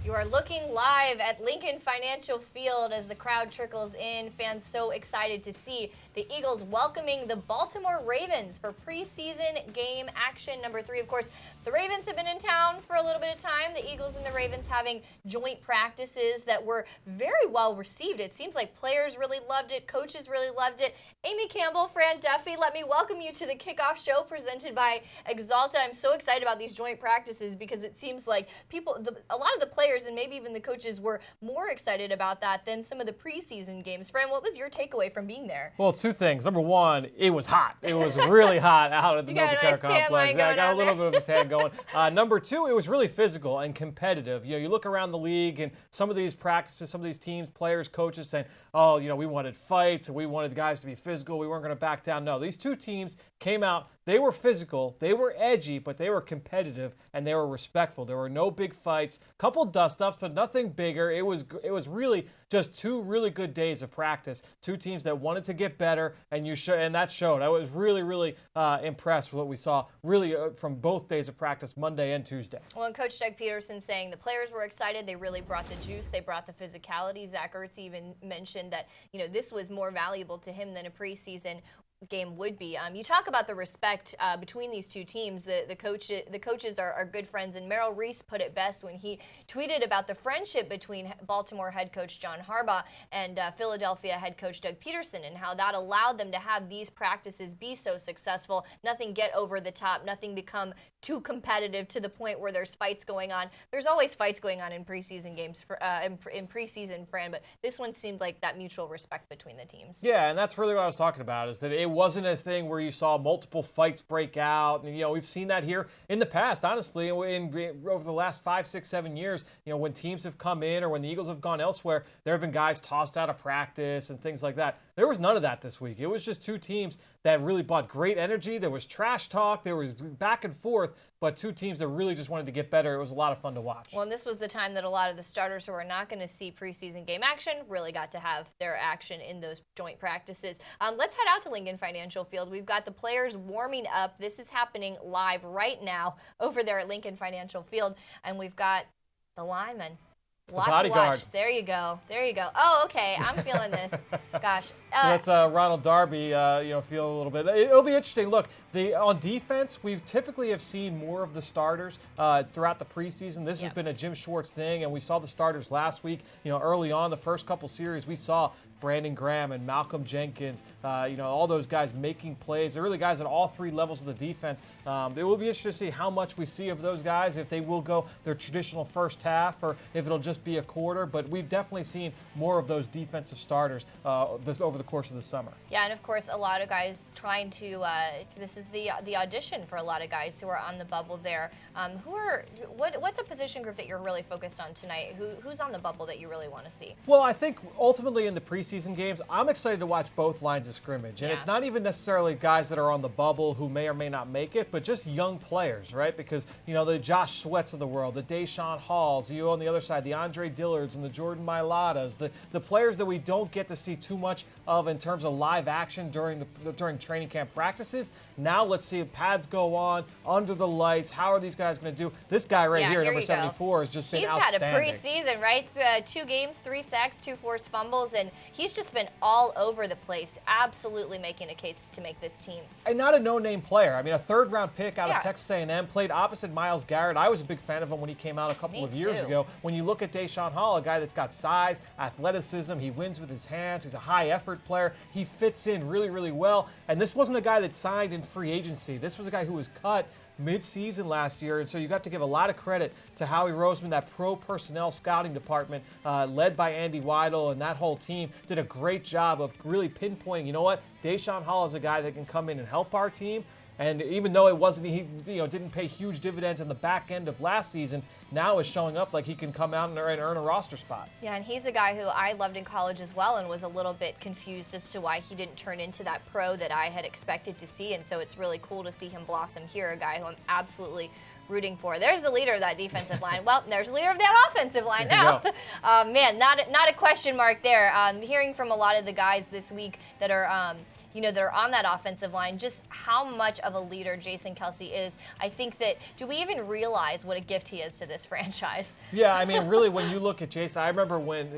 You are looking live at Lincoln Financial Field as the crowd trickles in. Fans so excited to see the Eagles welcoming the Baltimore Ravens for preseason game action number 3. Of course, the Ravens have been in town for a little bit of time. The Eagles and the Ravens having joint practices that were very well received. It seems like players really loved it. Coaches really loved it. Amy Campbell, Fran Duffy, let me welcome you to the Kickoff Show presented by Axalta. I'm so excited about these joint practices because it seems like a lot of the players and maybe even the coaches were more excited about that than some of the preseason games. Fran, what was your takeaway from being there? Well, 2 things. Number 1, it was hot. It was really hot out at the Mccown complex. I got a little bit of a tan going. Number 2, it was really physical and competitive. You know, you look around the league and some of these practices, some of these teams, players, coaches saying, oh, you know, we wanted fights and we wanted the guys to be physical. We weren't going to back down. No, these 2 teams came out. They were physical, they were edgy, but they were competitive and they were respectful. There were no big fights, couple dust-ups, but nothing bigger. It was really just 2 really good days of practice. 2 teams that wanted to get better, and that showed. I was really impressed with what we saw really from both days of practice, Monday and Tuesday. Well, and Coach Doug Peterson saying the players were excited. They really brought the juice. They brought the physicality. Zach Ertz even mentioned that this was more valuable to him than a preseason game would be. You talk about the respect between these 2 teams. The coaches are good friends, and Merrill Reese put it best when he tweeted about the friendship between Baltimore head coach John Harbaugh and Philadelphia head coach Doug Peterson, and how that allowed them to have these practices be so successful. Nothing get over the top, nothing become too competitive to the point where there's fights going on. There's always fights going on in preseason games, in preseason, Fran, but this one seemed like that mutual respect between the teams. Yeah, and that's really what I was talking about, is that it wasn't a thing where you saw multiple fights break out. And, we've seen that here in the past, honestly, over the last 5, 6, 7 years. When teams have come in or when the Eagles have gone elsewhere, there have been guys tossed out of practice and things like that. There was none of that this week. It was just 2 teams that really brought great energy. There was trash talk. There was back and forth, but 2 teams that really just wanted to get better. It was a lot of fun to watch. Well, and this was the time that a lot of the starters who are not going to see preseason game action really got to have their action in those joint practices. Let's head out to Lincoln Financial Field. We've got the players warming up. This is happening live right now over there at Lincoln Financial Field, and we've got the linemen. Lots to watch. There you go. There you go. Oh, okay. I'm feeling this. Gosh. So that's Ronald Darby, feel a little bit. It'll be interesting. Look, on defense, we've typically have seen more of the starters throughout the preseason. This has been a Jim Schwartz thing, and we saw the starters last week. Early on, the first couple series, we saw Brandon Graham and Malcolm Jenkins, all those guys making plays. They're really guys at all 3 levels of the defense. It will be interesting to see how much we see of those guys, if they will go their traditional first half or if it'll just be a quarter. But we've definitely seen more of those defensive starters over the course of the summer. Yeah, and of course, a lot of guys trying to. This is the audition for a lot of guys who are on the bubble there. What's a position group that you're really focused on tonight? Who's on the bubble that you really want to see? Well, I think ultimately in the preseason games, I'm excited to watch both lines of scrimmage. And it's not even necessarily guys that are on the bubble who may or may not make it, but just young players, right? Because, the Josh Sweats of the world, the Deshaun Halls, on the other side, the Andre Dillards and the Jordan Mailatas, the players that we don't get to see too much of in terms of live action during training camp practices. Now let's see if pads go on, under the lights. How are these guys going to do? This guy right here, number 74, has just been outstanding. He's had a preseason, right? 2 games, 3 sacks, 2 forced fumbles, and he's just been all over the place, absolutely making a case to make this team. And not a no-name player. I mean, a 3rd-round pick out of Texas A&M, played opposite Myles Garrett. I was a big fan of him when he came out a couple of years ago. When you look at Deshaun Hall, a guy that's got size, athleticism, he wins with his hands, he's a high-effort player. He fits in really, really well. And this wasn't a guy that signed in free agency. This was a guy who was cut mid-season last year, and so you have to give a lot of credit to Howie Roseman. That pro personnel scouting department led by Andy Weidel and that whole team did a great job of really pinpointing, Deshaun Hall is a guy that can come in and help our team. And even though he didn't pay huge dividends in the back end of last season, now is showing up like he can come out and earn a roster spot. Yeah, and he's a guy who I loved in college as well and was a little bit confused as to why he didn't turn into that pro that I had expected to see. And so it's really cool to see him blossom here, a guy who I'm absolutely rooting for. There's the leader of that defensive line. Well, there's the leader of that offensive line now. Man, not a question mark there. Hearing from a lot of the guys this week that are that are on that offensive line, just how much of a leader Jason Kelce is. I think that, do we even realize what a gift he is to this franchise? Yeah, I mean, really, when you look at Jason, I remember when,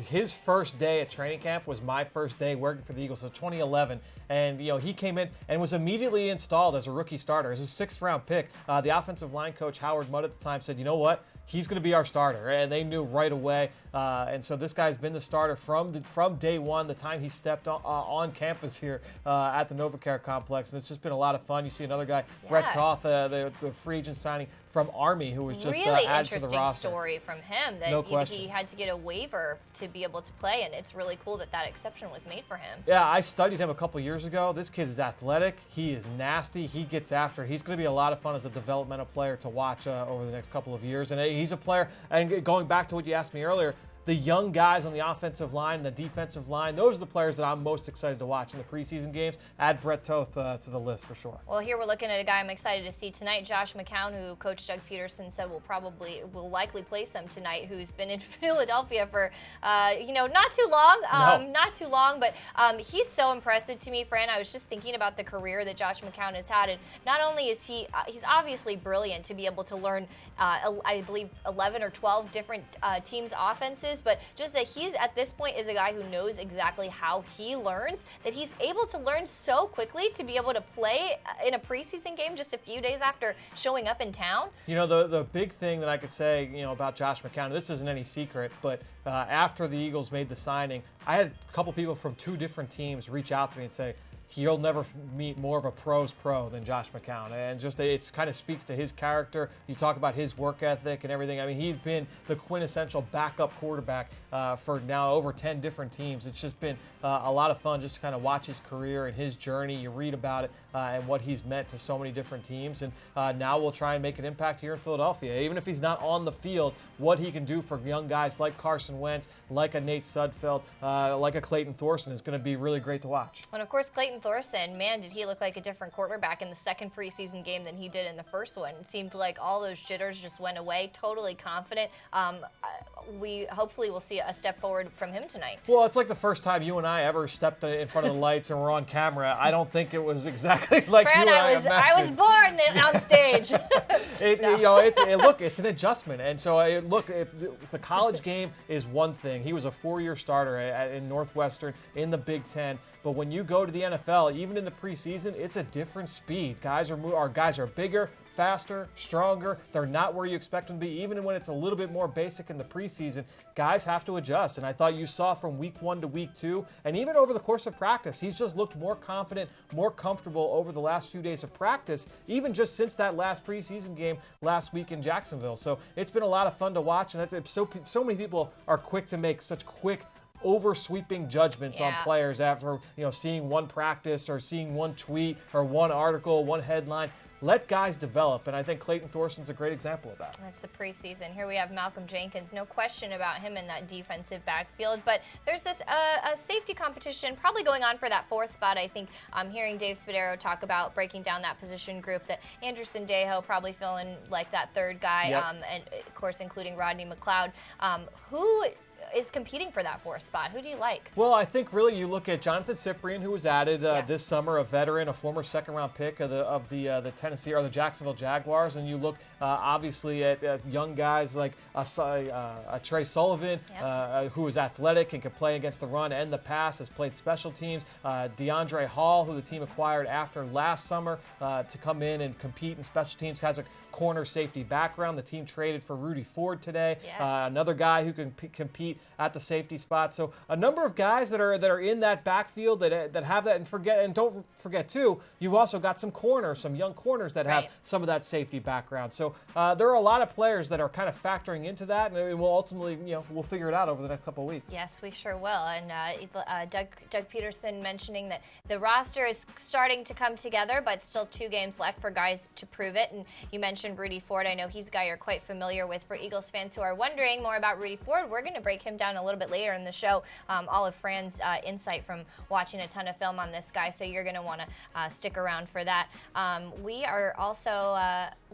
his first day at training camp was my first day working for the Eagles, so 2011. And, he came in and was immediately installed as a rookie starter. As a 6th-round pick. The offensive line coach, Howard Mudd, at the time said, you know what? He's going to be our starter, and they knew right away. And so this guy's been the starter from day one, the time he stepped on campus here at the NovaCare complex. And it's just been a lot of fun. You see another guy, Brett Toth, the free agent signing from Army, who was just really added to the roster. Really interesting story from him that No question. He had to get a waiver to be able to play, and it's really cool that exception was made for him. Yeah, I studied him a couple years ago. This kid is athletic. He is nasty. He gets after it. He's going to be a lot of fun as a developmental player to watch over the next couple of years. And he's a player, and going back to what you asked me earlier, the young guys on the offensive line, the defensive line, those are the players that I'm most excited to watch in the preseason games. Add Brett Toth to the list for sure. Well, here we're looking at a guy I'm excited to see tonight, Josh McCown, who Coach Doug Peterson said will likely place him tonight, who's been in Philadelphia for, not too long. Not too long, but he's so impressive to me, Fran. I was just thinking about the career that Josh McCown has had, and not only is he's obviously brilliant to be able to learn, I believe, 11 or 12 different teams' offenses, but just that he's at this point is a guy who knows exactly how he learns, that he's able to learn so quickly to be able to play in a preseason game just a few days after showing up in town. The big thing that I could say, about Josh McCown, this isn't any secret, but after the Eagles made the signing, I had a couple people from 2 different teams reach out to me and say, he'll never meet more of a pro's pro than Josh McCown. And just it kind of speaks to his character. You talk about his work ethic and everything. I mean, he's been the quintessential backup quarterback for now over 10 different teams. It's just been a lot of fun just to kind of watch his career and his journey. You read about it and what he's meant to so many different teams. And now we'll try and make an impact here in Philadelphia. Even if he's not on the field, what he can do for young guys like Carson Wentz, like a Nate Sudfeld, like a Clayton Thorson is going to be really great to watch. And of course, Clayton Thorson, man, did he look like a different quarterback in the second preseason game than he did in the first one. It seemed like all those jitters just went away, totally confident. We hopefully will see a step forward from him tonight. Well, it's like the first time you and I ever stepped in front of the lights and were on camra. I don't think it was exactly like Fran, you and I imagined. I was born on stage. It's an adjustment. And so, the college game is one thing. He was a 4-year starter in Northwestern in the Big Ten. But when you go to the NFL, even in the preseason, it's a different speed. Guys are bigger, faster, stronger. They're not where you expect them to be. Even when it's a little bit more basic in the preseason, guys have to adjust. And I thought you saw from week 1 to week 2, and even over the course of practice, he's just looked more confident, more comfortable over the last few days of practice, even just since that last preseason game last week in Jacksonville. So it's been a lot of fun to watch, and so many people are quick to make such quick over-sweeping judgments on players after seeing one practice or seeing one tweet or one article, one headline. Let guys develop, and I think Clayton Thorson's a great example of that. That's the preseason. Here we have Malcolm Jenkins. No question about him in that defensive backfield, but there's this a safety competition probably going on for that 4th spot. I think I'm hearing Dave Spadaro talk about breaking down that position group, that Anderson Dejo probably feeling like that 3rd guy, and of course including Rodney McLeod. Who is competing for that 4th spot? Who do you like? Well, I think really you look at Jonathan Cyprien, who was added this summer, a veteran, a former 2nd-round pick of the Tennessee or the Jacksonville Jaguars, and you look obviously at young guys like Trey Sullivan, who is athletic and can play against the run and the pass, has played special teams. DeAndre Hall, who the team acquired after last summer to come in and compete in special teams, has a corner safety background. The team traded for Rudy Ford today, another guy who can compete at the safety spot. So a number of guys that are in that backfield that have that, and don't forget too, you've also got some young corners that have some of that safety background. So there are a lot of players that are kind of factoring into that, and we'll ultimately we'll figure it out over the next couple of weeks. Yes, we sure will. And Doug Peterson mentioning that the roster is starting to come together, but still 2 games left for guys to prove it. And you mentioned Rudy Ford. I know he's a guy you're quite familiar with. For Eagles fans who are wondering more about Rudy Ford, we're going to break him down a little bit later in the show. All of Fran's insight from watching a ton of film on this guy, so you're going to want to stick around for that. We are also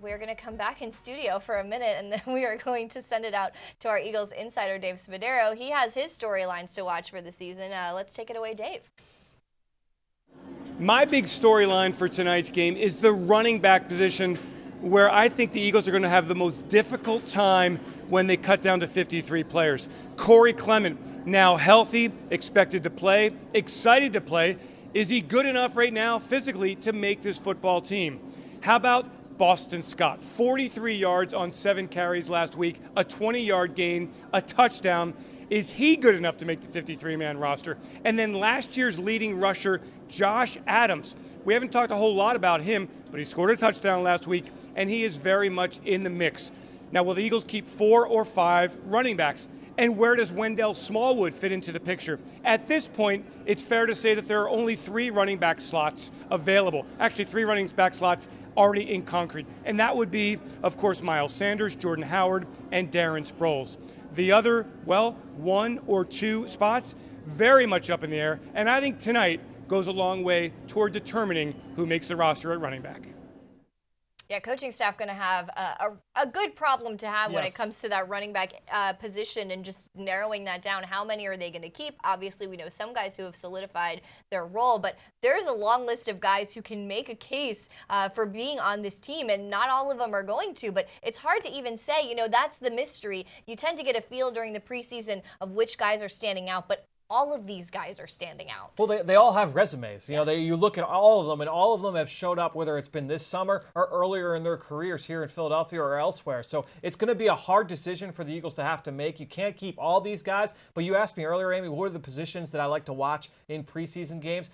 we're going to come back in studio for a minute, and then we are going to send it out to our Eagles insider, Dave Spadaro. He has his storylines to watch for the season. Let's take it away, Dave. My big storyline for tonight's game is the running back position, where I think the Eagles are going to have the most difficult time when they cut down to 53 players. Corey Clement, now healthy, expected to play, excited to play. Is he good enough right now physically to make this football team? How about Boston Scott? 43 yards on 7 carries last week, a 20-yard gain, a touchdown. Is he good enough to make the 53-man roster? And then last year's leading rusher, Josh Adams. We haven't talked a whole lot about him, but he scored a touchdown last week, and he is very much in the mix. Now, will the Eagles keep 4 or 5 running backs? And where does Wendell Smallwood fit into the picture? At this point, it's fair to say that there are only 3 running back slots available. Actually, 3 running back slots already in concrete. And that would be, of course, Miles Sanders, Jordan Howard, and Darren Sproles. The other, 1 or 2 spots, very much up in the air. And I think tonight goes a long way toward determining who makes the roster at running back. Yeah, coaching staff going to have a good problem to have when it comes to that running back position and just narrowing that down. How many are they going to keep? Obviously, we know some guys who have solidified their role, but there's a long list of guys who can make a case for being on this team, and not all of them are going to, but it's hard to even say. That's the mystery. You tend to get a feel during the preseason of which guys are standing out, but all of these guys are standing out. Well, they all have resumes. You look at all of them, and all of them have showed up, whether it's been this summer or earlier in their careers here in Philadelphia or elsewhere. So it's going to be a hard decision for the Eagles to have to make. You can't keep all these guys. But you asked me earlier, Amy, what are the positions that I like to watch in preseason games?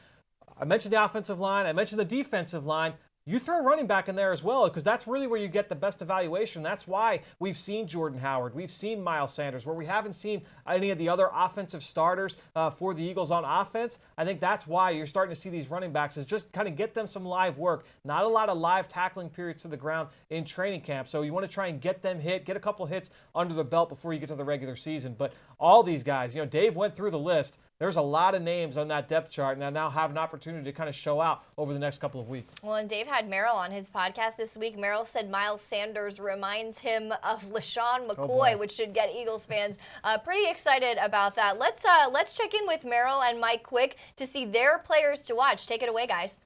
I mentioned the offensive line. I mentioned the defensive line. You throw running back in there as well, because that's really where you get the best evaluation. That's why we've seen Jordan Howard, we've seen Miles Sanders, where we haven't seen any of the other offensive starters for the Eagles on offense. I think that's why you're starting to see these running backs, is just kind of get them some live work. Not a lot of live tackling periods to the ground in training camp. So you want to try and get them get a couple hits under the belt before you get to the regular season. But all these guys, Dave went through the list. There's a lot of names on that depth chart, and I now have an opportunity to kind of show out over the next couple of weeks. Well, and Dave had Merrill on his podcast this week. Merrill said Miles Sanders reminds him of LaShawn McCoy, which should get Eagles fans pretty excited about that. Let's check in with Merrill and Mike Quick to see their players to watch. Take it away, guys.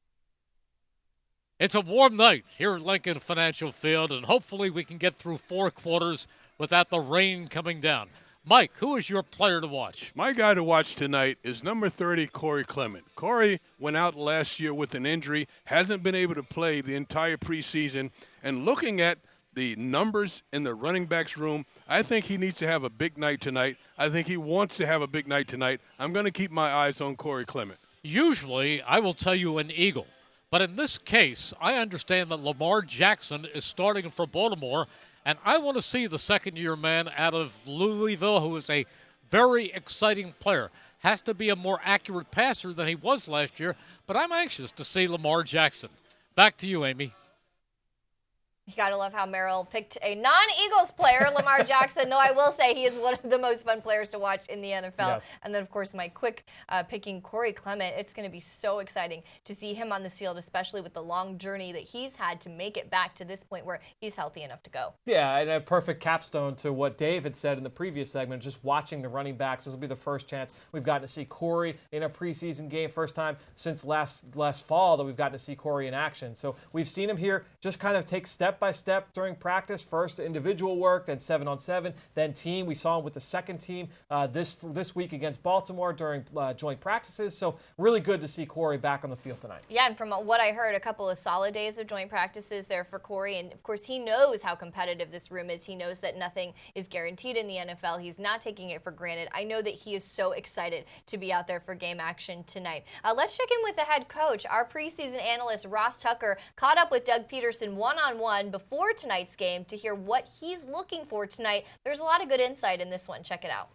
It's a warm night here at Lincoln Financial Field, and hopefully we can get through 4 quarters without the rain coming down. Mike, who is your player to watch? My guy to watch tonight is number 30, Corey Clement. Corey went out last year with an injury, hasn't been able to play the entire preseason, and looking at the numbers in the running backs room, I think he needs to have a big night tonight. I think he wants to have a big night tonight. I'm going to keep my eyes on Corey Clement. Usually, I will tell you an Eagle. But in this case, I understand that Lamar Jackson is starting for Baltimore, and I want to see the second-year man out of Louisville, who is a very exciting player. Has to be a more accurate passer than he was last year, but I'm anxious to see Lamar Jackson. Back to you, Amy. You got to love how Merrill picked a non-Eagles player, Lamar Jackson, though I will say he is one of the most fun players to watch in the NFL. Yes. And then, of course, Mike Quick picking Corey Clement. It's going to be so exciting to see him on this field, especially with the long journey that he's had to make it back to this point where he's healthy enough to go. Yeah, and a perfect capstone to what Dave had said in the previous segment, just watching the running backs. This will be the first chance we've gotten to see Corey in a preseason game. First time since last fall that we've gotten to see Corey in action. So we've seen him here just kind of take step by step during practice. First individual work, then 7-on-7, then team. We saw him with the second team this week against Baltimore during joint practices. So really good to see Corey back on the field tonight. Yeah, and from what I heard, a couple of solid days of joint practices there for Corey. And, of course, he knows how competitive this room is. He knows that nothing is guaranteed in the NFL. He's not taking it for granted. I know that he is so excited to be out there for game action tonight. Let's check in with the head coach. Our preseason analyst, Ross Tucker, caught up with Doug Peterson one-on-one before tonight's game to hear what he's looking for tonight. There's a lot of good insight in this one. Check it out.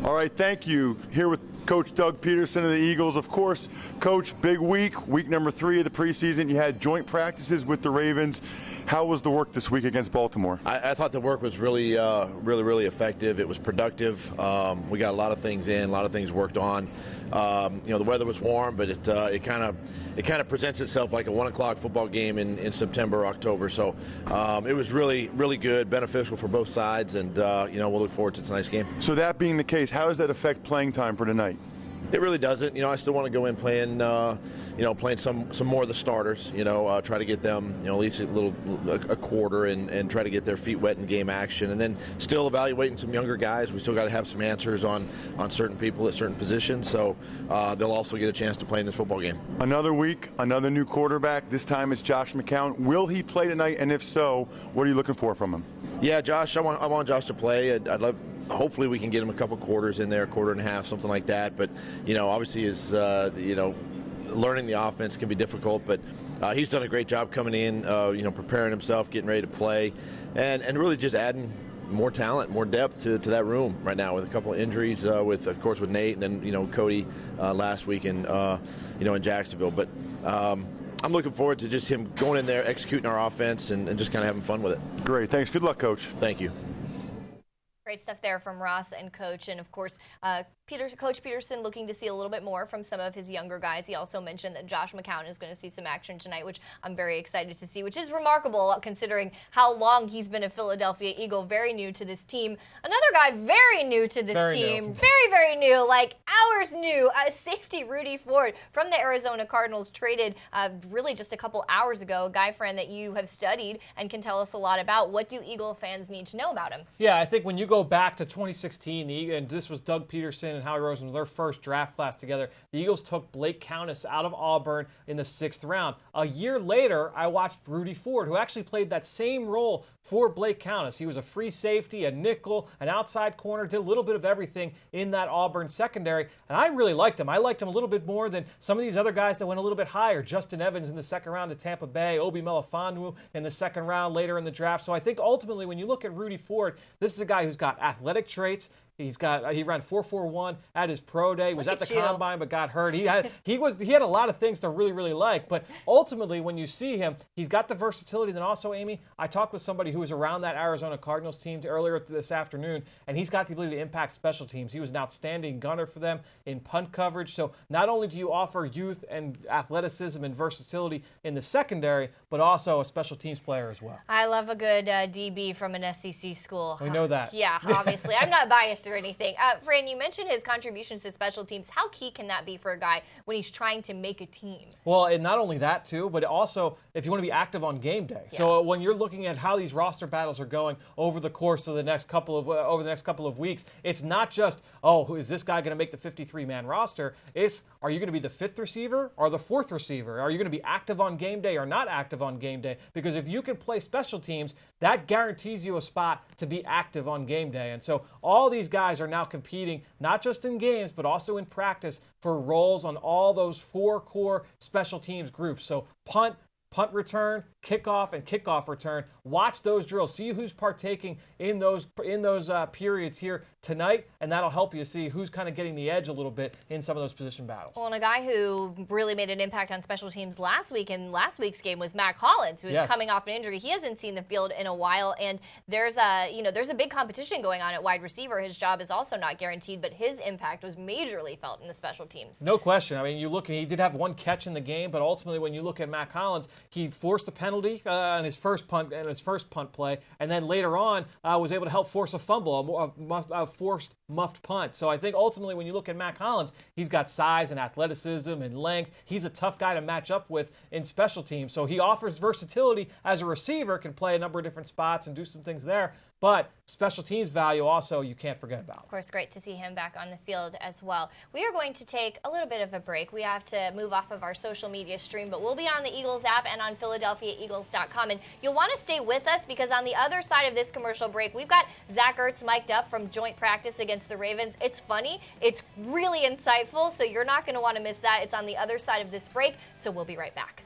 All right, thank you. Here with Coach Doug Peterson of the Eagles. Of course, Coach, big week number 3 of the preseason. You had joint practices with the Ravens. How was the work this week against Baltimore? I thought the work was really effective. It was productive. We got a lot of things in, a lot of things worked on. The weather was warm, but it kind of presents itself like a 1 o'clock football game in September or October. So it was really, really good, beneficial for both sides, and we'll look forward to tonight's game. So that being the case, how does that affect playing time for tonight? It really doesn't. I still want to go in playing, playing some more of the starters. Try to get them, at least a quarter and try to get their feet wet in game action, and then still evaluating some younger guys. We still got to have some answers on certain people at certain positions, so they'll also get a chance to play in this football game. Another week, another new quarterback. This time it's Josh McCown. Will he play tonight? And if so, what are you looking for from him? Yeah, Josh. I want Josh to play. I'd love. Hopefully we can get him a couple quarters in there, quarter and a half, something like that. But, obviously learning the offense can be difficult. But he's done a great job coming in, preparing himself, getting ready to play, and really just adding more talent, more depth to that room right now with a couple of injuries, of course with Nate and then, Cody last week in Jacksonville. But I'm looking forward to just him going in there, executing our offense, and just kind of having fun with it. Great. Thanks. Good luck, Coach. Thank you. Great stuff there from Ross and Coach. And, of course, Coach Peterson looking to see a little bit more from some of his younger guys. He also mentioned that Josh McCown is going to see some action tonight, which I'm very excited to see, which is remarkable considering how long he's been a Philadelphia Eagle, very new to this team. Another guy very new to this team, very, very new, like hours new, safety Rudy Ford from the Arizona Cardinals, traded really just a couple hours ago, a guy friend that you have studied and can tell us a lot about. What do Eagle fans need to know about him? Yeah, I think when you go back to 2016, and this was Doug Peterson and Howie Roseman, their first draft class together. The Eagles took Blake Countess out of Auburn in the 6th round. A year later, I watched Rudy Ford, who actually played that same role for Blake Countess. He was a free safety, a nickel, an outside corner, did a little bit of everything in that Auburn secondary, and I really liked him. I liked him a little bit more than some of these other guys that went a little bit higher. Justin Evans in the 2nd round to Tampa Bay, Obi Melifonwu in the 2nd round later in the draft. So I think ultimately when you look at Rudy Ford, this is a guy who's got athletic traits. He ran 4.41 at his pro day. Was at the combine but got hurt. He had a lot of things to really, really like. But ultimately, when you see him, he's got the versatility. Then also, Amy, I talked with somebody who was around that Arizona Cardinals team earlier this afternoon, and he's got the ability to impact special teams. He was an outstanding gunner for them in punt coverage. So not only do you offer youth and athleticism and versatility in the secondary, but also a special teams player as well. I love a good DB from an SEC school. We know that. Yeah, obviously. I'm not biased or anything. Fran, you mentioned his contributions to special teams. How key can that be for a guy when he's trying to make a team? Well, and not only that too, but also if you want to be active on game day. Yeah. So when you're looking at how these roster battles are going over the course of the next couple of weeks, it's not just, oh, is this guy going to make the 53-man roster? It's, are you going to be the 5th receiver or the 4th receiver? Are you going to be active on game day or not active on game day? Because if you can play special teams, that guarantees you a spot to be active on game day. And so all these guys are now competing, not just in games, but also in practice for roles on all those 4 core special teams groups. So punt return, kickoff, and kickoff return. Watch those drills. See who's partaking in those periods here tonight, and that'll help you see who's kind of getting the edge a little bit in some of those position battles. Well, and a guy who really made an impact on special teams last week in last week's game was Mac Hollins, who is coming off an injury. He hasn't seen the field in a while, and there's a big competition going on at wide receiver. His job is also not guaranteed, but his impact was majorly felt in the special teams. No question. I mean, you look, he did have 1 catch in the game, but ultimately when you look at Mac Hollins, he forced a penalty on his first punt play, and then later on was able to help force a fumble, a forced muffed punt. So I think ultimately when you look at Mac Hollins, he's got size and athleticism and length. He's a tough guy to match up with in special teams. So he offers versatility as a receiver, can play a number of different spots and do some things there. But special teams value also you can't forget about. Of course, great to see him back on the field as well. We are going to take a little bit of a break. We have to move off of our social media stream, but we'll be on the Eagles app and on PhiladelphiaEagles.com. And you'll want to stay with us because on the other side of this commercial break, we've got Zach Ertz mic'd up from joint practice against the Ravens. It's funny. It's really insightful, so you're not going to want to miss that. It's on the other side of this break, so we'll be right back.